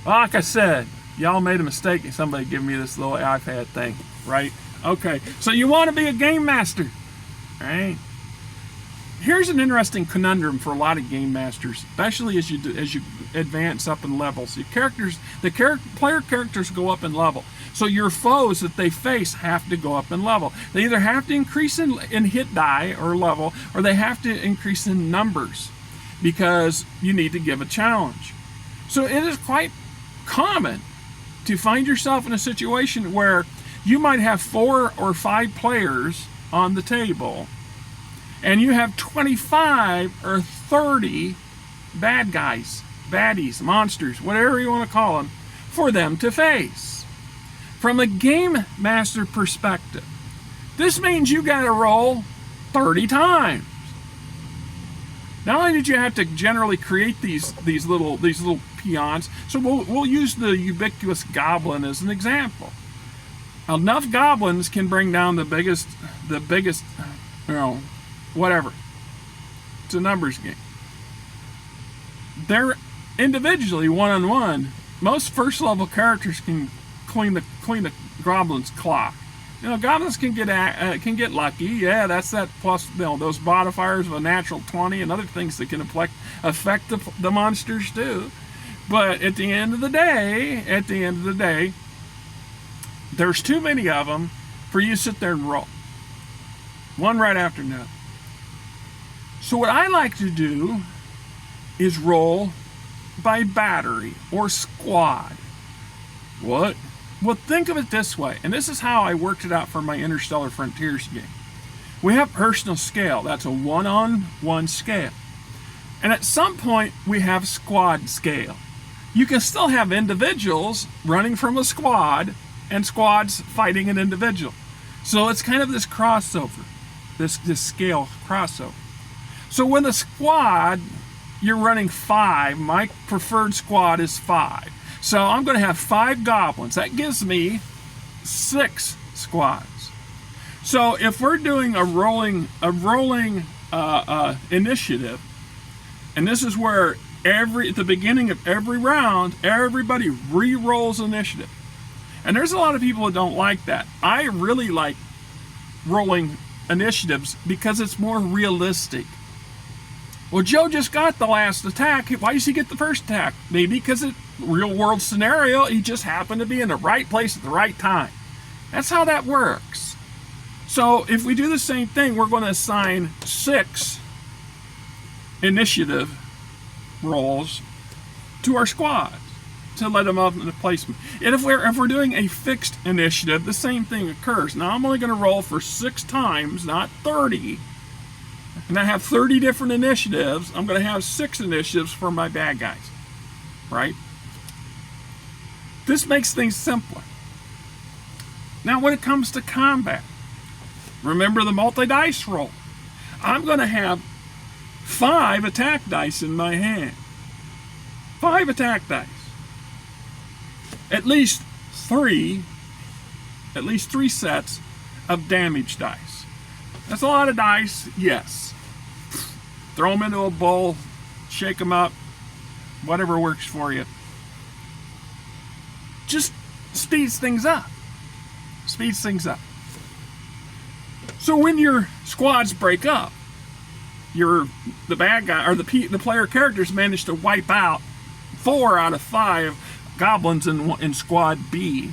Like I said, y'all made a mistake and somebody gave me this little iPad thing, right? Okay, so you want to be a game master, right? Here's an interesting conundrum for a lot of game masters, especially as you advance up in levels. Player characters go up in level, so your foes that they face have to go up in level. They either have to increase in hit die or level, or they have to increase in numbers, because you need to give a challenge. So it is quite common to find yourself in a situation where you might have 4 or 5 players on the table, and you have 25 or 30 bad guys, baddies, monsters, whatever you want to call them, for them to face. From a game master perspective, this means you got to roll 30 times. Not only did you have to generally create these little peons, so we'll use the ubiquitous goblin as an example. Enough goblins can bring down the biggest, whatever. It's a numbers game. They're individually one-on-one. Most first level characters can clean the goblin's clock. Goblins can get lucky. Yeah, that's that plus those modifiers of a natural 20 and other things that can affect the monsters too. But at the end of the day, there's too many of them for you to sit there and roll one right after another. So what I like to do is roll by battery or squad. What? Well, think of it this way, and this is how I worked it out for my Interstellar Frontiers game. We have personal scale. That's a 1-on-1 scale. And at some point, we have squad scale. You can still have individuals running from a squad and squads fighting an individual. So it's kind of this crossover, this scale crossover. So with a squad, you're running 5. My preferred squad is 5. So I'm going to have 5 goblins. That gives me 6 squads. So if we're doing a rolling initiative, and this is where at the beginning of every round, everybody re-rolls initiative. And there's a lot of people that don't like that. I really like rolling initiatives because it's more realistic. Well, Joe just got the last attack. Why does he get the first attack? Maybe because it's real world scenario, he just happened to be in the right place at the right time. That's how that works. So if we do the same thing, we're going to assign 6 initiative rolls to our squads to let them up in the placement. And if we're doing a fixed initiative, the same thing occurs. Now I'm only going to roll for 6 times, not 30. And I have 30 different initiatives. I'm going to have 6 initiatives for my bad guys, right? This makes things simpler. Now when it comes to combat, remember the multi-dice roll. I'm going to have 5 attack dice in my hand. 5 attack dice. At least 3 sets of damage dice. That's a lot of dice, yes. Throw them into a bowl, shake them up, whatever works for you. Just speeds things up. So when your squads break up, the bad guy or the player characters manage to wipe out 4 out of 5 goblins in squad B.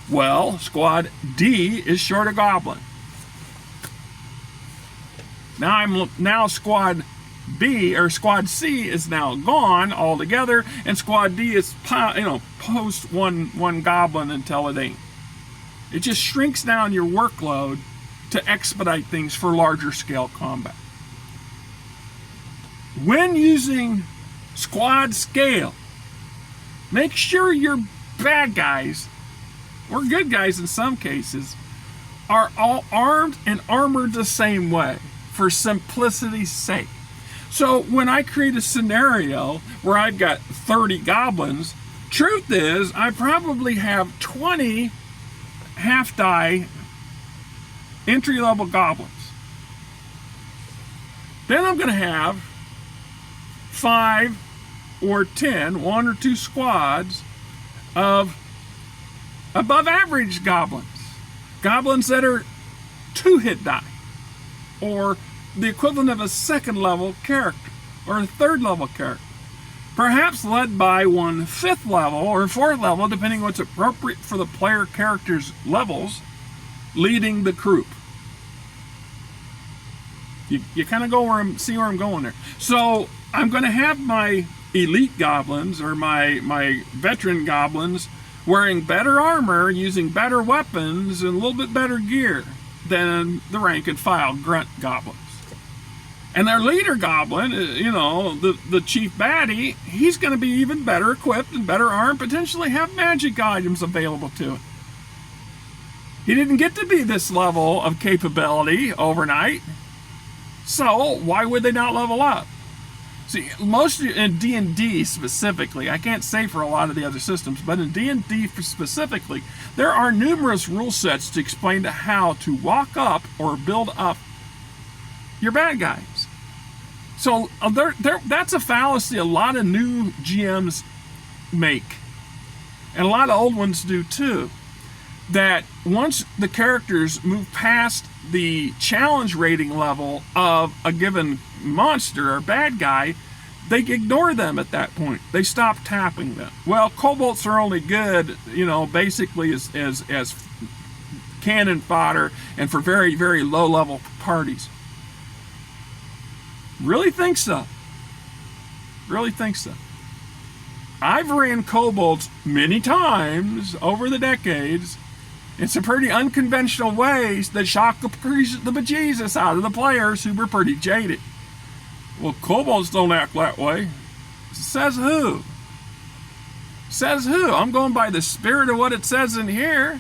Well, squad D is short a goblin. Now squad B or squad C is now gone altogether, and squad D is post one goblin until it ain't. It just shrinks down your workload to expedite things for larger scale combat. When using squad scale, make sure your bad guys, or good guys in some cases, are all armed and armored the same way for simplicity's sake. So when I create a scenario where I've got 30 goblins, truth is I probably have 20 half-die entry-level goblins. Then I'm going to have 5 or 10, 1 or 2 squads of above average goblins. Goblins that are 2-hit die, or the equivalent of a second level character, or a third level character. Perhaps led by one 5th level or 4th level, depending on what's appropriate for the player character's levels, leading the group. You kind of see where I'm going there. So I'm going to have my elite goblins, or my veteran goblins, wearing better armor, using better weapons, and a little bit better gear than the rank and file grunt goblins. And their leader goblin, the chief baddie, he's going to be even better equipped and better armed, potentially have magic items available to him. He didn't get to be this level of capability overnight, so why would they not level up? See, most in D&D specifically, I can't say for a lot of the other systems, but in D&D specifically, there are numerous rule sets to explain to how to walk up or build up your bad guys. So that's a fallacy a lot of new GMs make, and a lot of old ones do too, that once the characters move past the challenge rating level of a given monster or bad guy, they ignore them at that point. They stop tapping them. Well, kobolds are only good, basically as cannon fodder and for very, very low level parties. Really think so. Really think so. I've ran kobolds many times over the decades in some pretty unconventional ways that shocked the bejesus out of the players who were pretty jaded. Well, kobolds don't act that way. Says who? Says who? I'm going by the spirit of what it says in here.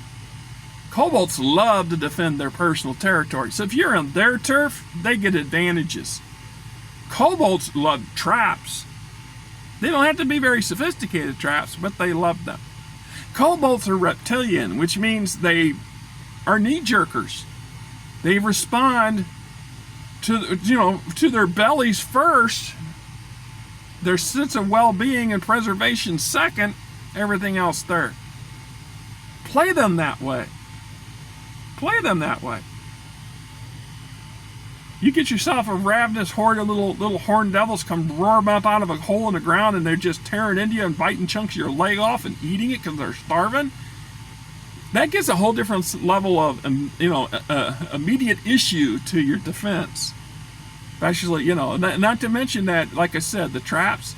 Kobolds love to defend their personal territory. So if you're on their turf, they get advantages. Kobolds love traps. They don't have to be very sophisticated traps, but they love them. Kobolds are reptilian, which means they are knee-jerkers. They respond to their bellies first, their sense of well-being and preservation second, everything else third. Play them that way. Play them that way. You get yourself a ravenous horde of little horned devils come roaring up out of a hole in the ground, and they're just tearing into you and biting chunks of your leg off and eating it because they're starving. That gives a whole different level of immediate issue to your defense. Especially, not to mention that, like I said, the traps.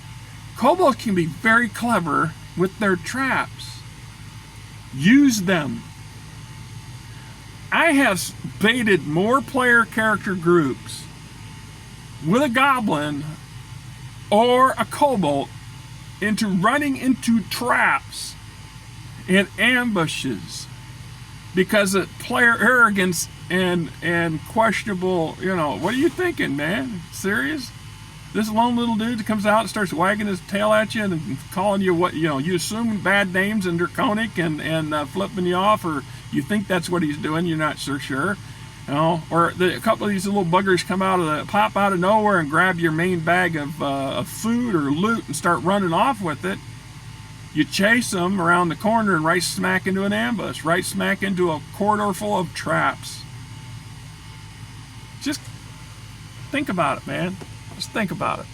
Kobolds can be very clever with their traps. Use them. I have baited more player character groups with a goblin or a kobold into running into traps and ambushes because of player arrogance and questionable, what are you thinking, man? Serious? This lone little dude that comes out and starts wagging his tail at you and calling you what, you assume bad names and draconic and flipping you off, or you think that's what he's doing, you're not so sure. Or a couple of these little buggers pop out of nowhere and grab your main bag of food or loot and start running off with it. You chase them around the corner and right smack into an ambush, right smack into a corridor full of traps. Just think about it, man. Just think about it.